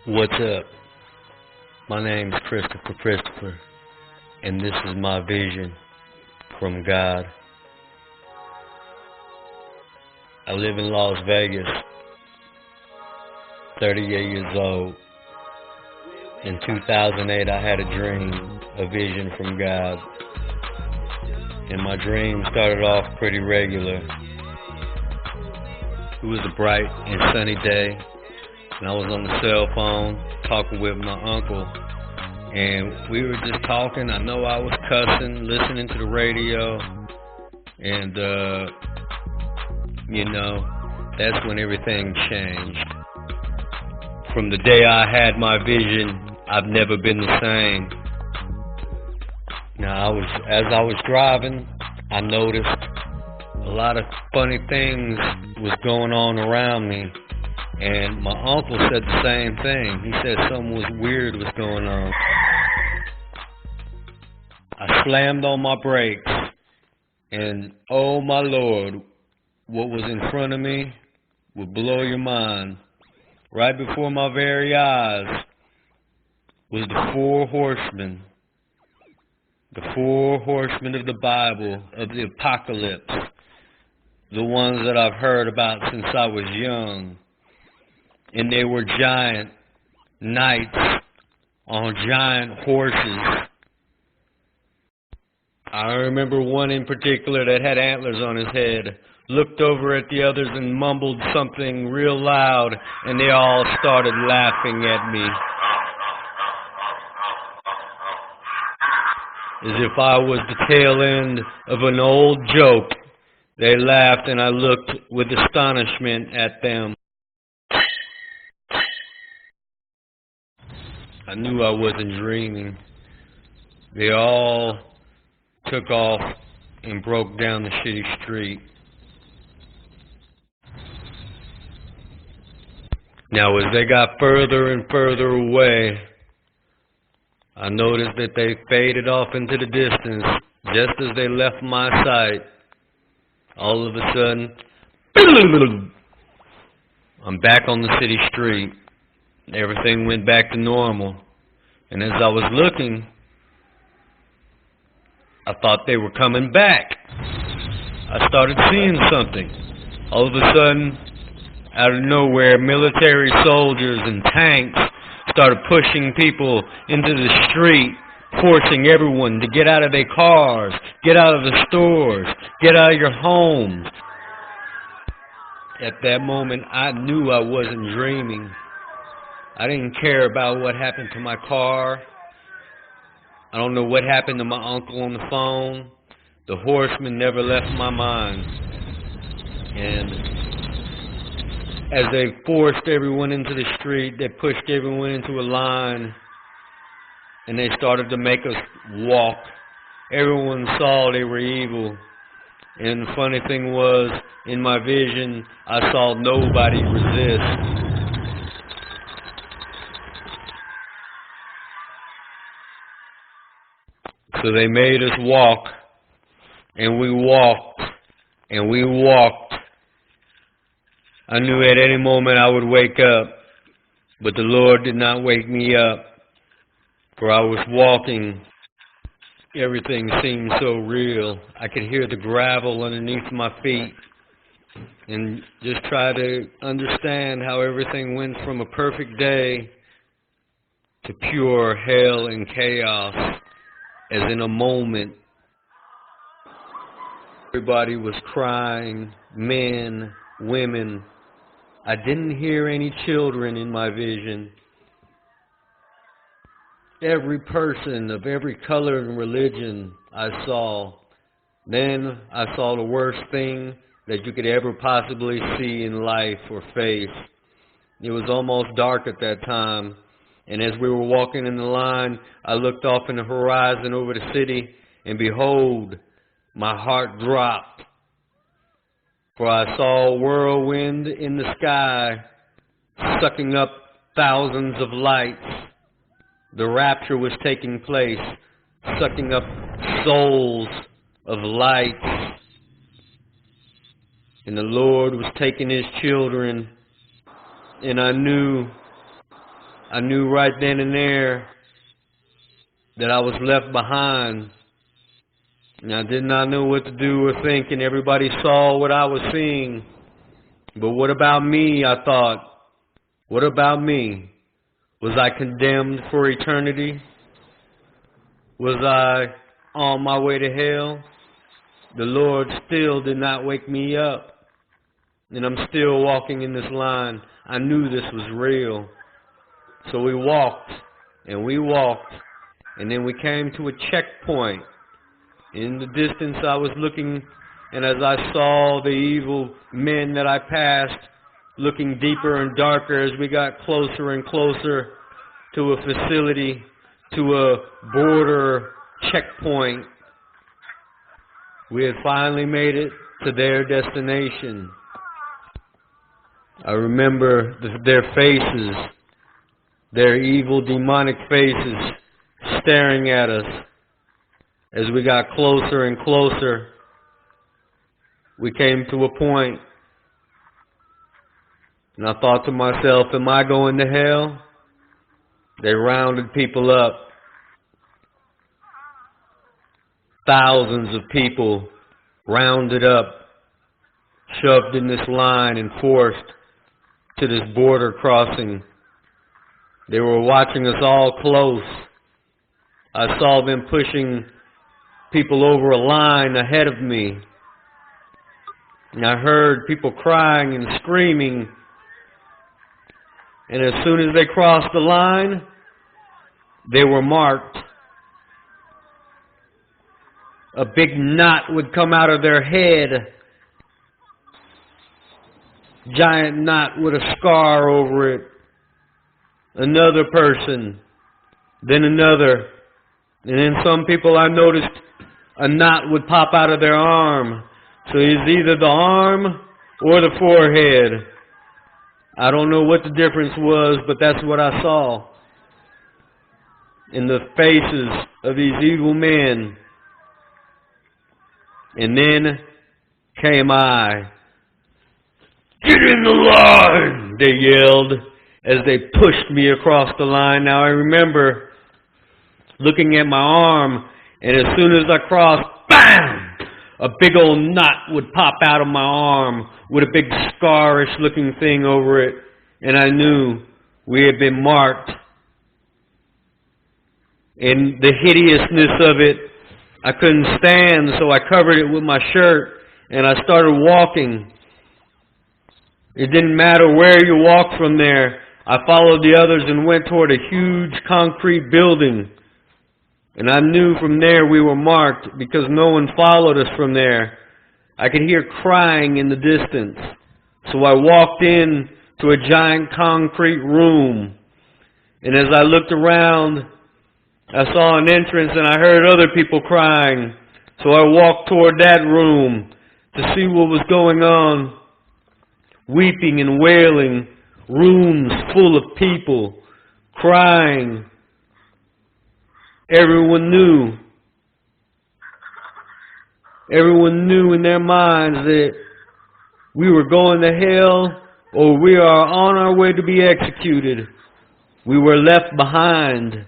What's up? My name's Christopher, and this is my vision from God. I live in Las Vegas, 38 years old. In 2008, I had a dream, a vision from God. And my dream started off pretty regular. It was a bright and sunny day, and I was on the cell phone talking with my uncle, and we were just talking. I know I was cussing, listening to the radio, and that's when everything changed. From the day I had my vision, I've never been the same. Now, as I was driving, I noticed a lot of funny things was going on around me. And my uncle said the same thing. He said something was weird was going on. I slammed on my brakes, and oh my Lord, what was in front of me would blow your mind. Right before my very eyes was the four horsemen. The four horsemen of the Bible, of the apocalypse. The ones that I've heard about since I was young. And they were giant knights on giant horses. I remember one in particular that had antlers on his head, looked over at the others and mumbled something real loud, and they all started laughing at me. As if I was the tail end of an old joke. They laughed, and I looked with astonishment at them. I knew I wasn't dreaming. They all took off and broke down the city street. Now, as they got further and further away, I noticed that they faded off into the distance just as they left my sight. All of a sudden, I'm back on the city street. Everything went back to normal. And as I was looking, I thought they were coming back. I started seeing something. All of a sudden, out of nowhere, military soldiers and tanks started pushing people into the street, forcing everyone to get out of their cars, get out of the stores, get out of your homes. At that moment, I knew I wasn't dreaming. I didn't care about what happened to my car. I don't know what happened to my uncle on the phone. The horsemen never left my mind. And as they forced everyone into the street, they pushed everyone into a line, and they started to make us walk. Everyone saw they were evil. And the funny thing was, in my vision, I saw nobody resist. So they made us walk, and we walked, and we walked. I knew at any moment I would wake up, but the Lord did not wake me up, for I was walking. Everything seemed so real. I could hear the gravel underneath my feet, and just try to understand how everything went from a perfect day to pure hell and chaos. As in a moment, everybody was crying, men, women. I didn't hear any children in my vision. Every person of every color and religion I saw. Then I saw the worst thing that you could ever possibly see in life or face. It was almost dark at that time. And as we were walking in the line, I looked off in the horizon over the city, and behold, my heart dropped. For I saw a whirlwind in the sky, sucking up thousands of lights. The rapture was taking place, sucking up souls of lights. And the Lord was taking His children, and I knew I knew right then and there that I was left behind. And I did not know what to do or think, and everybody saw what I was seeing. But what about me, I thought? What about me? Was I condemned for eternity? Was I on my way to hell? The Lord still did not wake me up. And I'm still walking in this line. I knew this was real. So we walked, and we walked, and then we came to a checkpoint. In the distance I was looking, and as I saw the evil men that I passed, looking deeper and darker as we got closer and closer to a facility, to a border checkpoint. We had finally made it to their destination. I remember their faces, their evil demonic faces staring at us. As we got closer and closer, we came to a point, and I thought to myself, am I going to hell? They rounded people up. Thousands of people rounded up, shoved in this line and forced to this border crossing. They were watching us all close. I saw them pushing people over a line ahead of me. And I heard people crying and screaming. And as soon as they crossed the line, they were marked. A big knot would come out of their head. Giant knot with a scar over it. Another person. Then another. And then some people I noticed a knot would pop out of their arm. So it's either the arm or the forehead. I don't know what the difference was, but that's what I saw in the faces of these evil men. And then came I. Get in the line, they yelled as they pushed me across the line. Now I remember looking at my arm, and as soon as I crossed, bam! A big old knot would pop out of my arm with a big scarish looking thing over it. And I knew we had been marked. And the hideousness of it, I couldn't stand, so I covered it with my shirt and I started walking. It didn't matter where you walked from there. I followed the others and went toward a huge concrete building. And I knew from there we were marked because no one followed us from there. I could hear crying in the distance. So I walked in to a giant concrete room. And as I looked around, I saw an entrance and I heard other people crying. So I walked toward that room to see what was going on. Weeping and wailing, rooms full of people crying. Everyone knew in their minds that we were going to hell or we are on our way to be executed. We were left behind.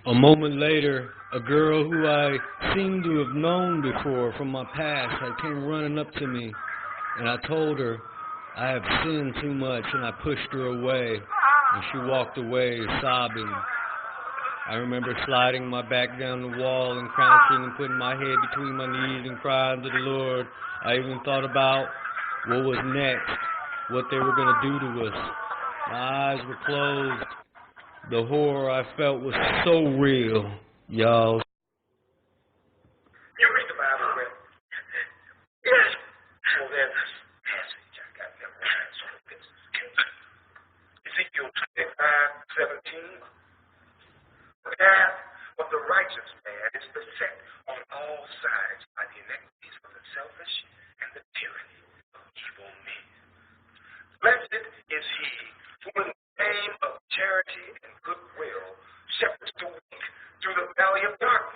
A moment later, a girl who I seemed to have known before from my past came running up to me, and I told her I have sinned too much, and I pushed her away, and she walked away sobbing. I remember sliding my back down the wall and crouching and putting my head between my knees and crying to the Lord. I even thought about what was next, what they were going to do to us. My eyes were closed. The horror I felt was so real, y'all. You read the Bible, Brett? Yes. Well, there's this passage I got memorized on this. Ezekiel 25:17. The path of the righteous man is beset on all sides by the iniquities of the selfish and the tyranny of evil men. Blessed is he who in the name of charity and goodwill shepherds the weak through the valley of darkness.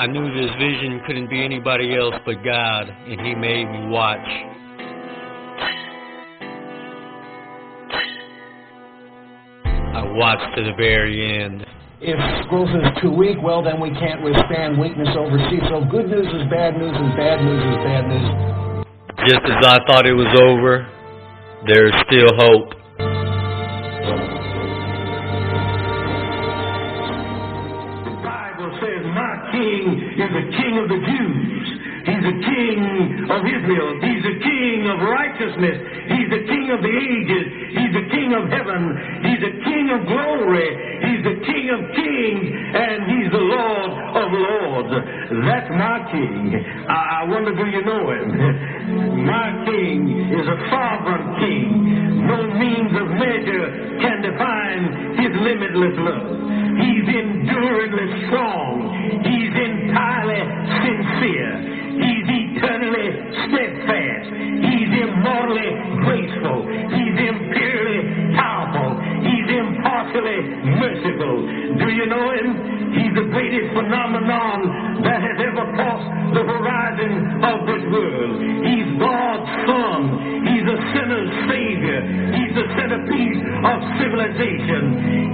I knew this vision couldn't be anybody else but God, and He made me watch. I watched to the very end. If growth is too weak, well, then we can't withstand weakness overseas. So good news is bad news, and bad news is bad news. Just as I thought it was over, there's still hope. The Bible says, my King is the King of the Jews. He's the King of Israel. He's the King of righteousness. He's the King of the ages. He's the King of heaven. He's the King of glory. He's the King of kings. And He's the Lord of lords. That's my King. I wonder, do you know Him? My King is a sovereign King. No means of measure can define His limitless love. He's enduringly strong. He's entirely sincere. He's eternally steadfast. He's immortally graceful. He's imperially powerful. He's impartially merciful. Do you know Him? He's the greatest phenomenon that has ever crossed the horizon of this world. He's God's Son. He's a sinner's Savior. He's the centerpiece of civilization.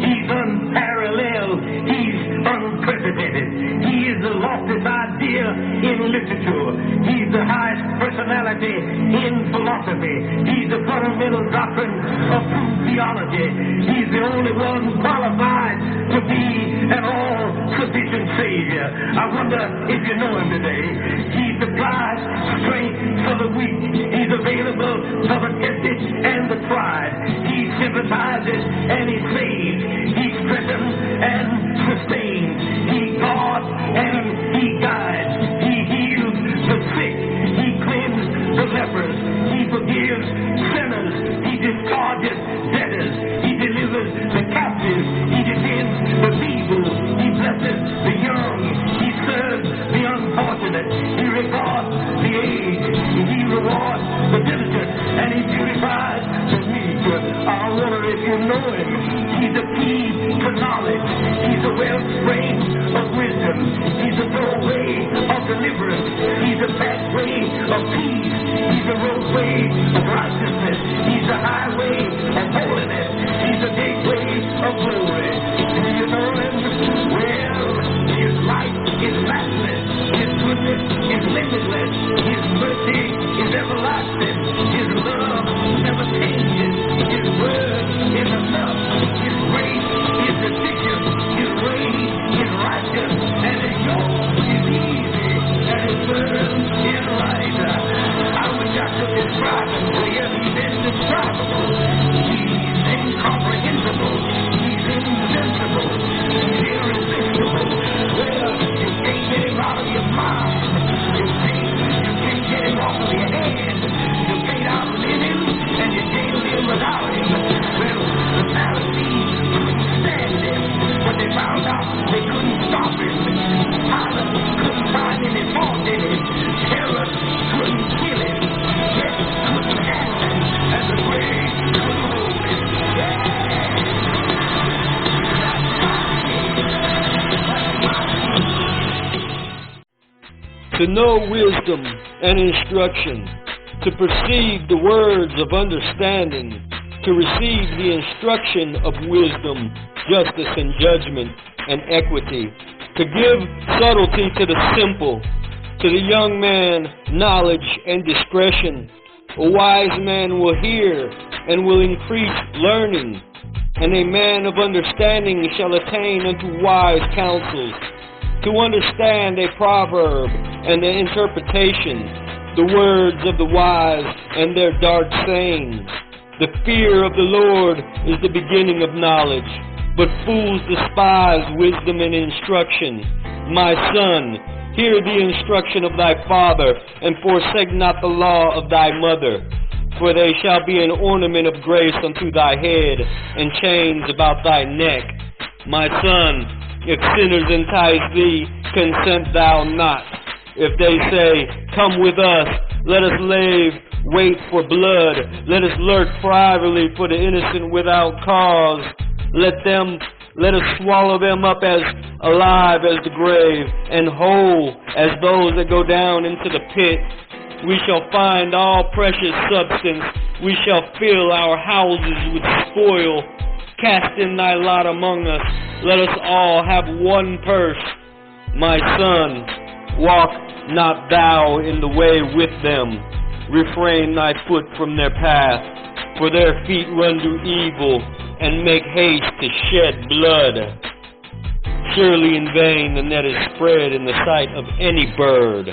He's unparalleled. He's unprecedented. He is the loftiest idea in literature. He's the highest personality in philosophy. He's the fundamental doctrine of true theology. He's the only one qualified to be an all-sufficient Savior. I wonder if you know Him today. He supplies strength for the weak. He's available for the tempted and the tried. He sympathizes and He saves. He strengthens and sustains. He guards and He guides. He heals the sick. He cleanses the lepers. He forgives sinners. He discharges debtors. He delivers the captives. He defends the feeble. He blesses the young. He serves the unfortunate. He regards the aged. He rewards the diligent. And He purifies the meek. I wonder if you know Him. He's the key to knowledge. He's the wellspring of wisdom. He's the doorway of deliverance. He's the pathway of peace. He's the roadway of righteousness. He's the highway of holiness. He's the gateway of glory. Do you know Him? Well, His light is matchless. His goodness is limitless. His mercy is everlasting. His love never changes. His word is enough. His grace is sufficient. His way is righteous. And His yoke is easy. And His burden is light. I wish I could describe Him to you. He's indescribable. He's incomprehensible. He's invincible. He's irresistible. Well, you can't get Him out of your mind. You can't get Him off of your hand. You can't outlive Him, and you can't live without Him. Well, the Pharisees couldn't stand Him, but they found out they couldn't stop Him. Pilate couldn't find any fault in Him. Herod couldn't kill Him. Death couldn't have Him, and the grave couldn't hold Him. To know wisdom and instruction, to perceive the words of understanding, to receive the instruction of wisdom, justice and judgment and equity, to give subtlety to the simple, to the young man knowledge and discretion. A wise man will hear and will increase learning, and a man of understanding shall attain unto wise counsels. To understand a proverb and the interpretation, the words of the wise and their dark sayings. The fear of the Lord is the beginning of knowledge, but fools despise wisdom and instruction. My son, hear the instruction of thy father, and forsake not the law of thy mother. For they shall be an ornament of grace unto thy head, and chains about thy neck. My son, if sinners entice thee, consent thou not. If they say, come with us, let us lay wait for blood, let us lurk privately for the innocent without cause. Let them Let us swallow them up as alive as the grave, and whole as those that go down into the pit. We shall find all precious substance. We shall fill our houses with spoil. Cast in thy lot among us. Let us all have one purse. My son, walk not thou in the way with them. Refrain thy foot from their path. For their feet run to evil, and make haste to shed blood. Surely in vain the net is spread in the sight of any bird.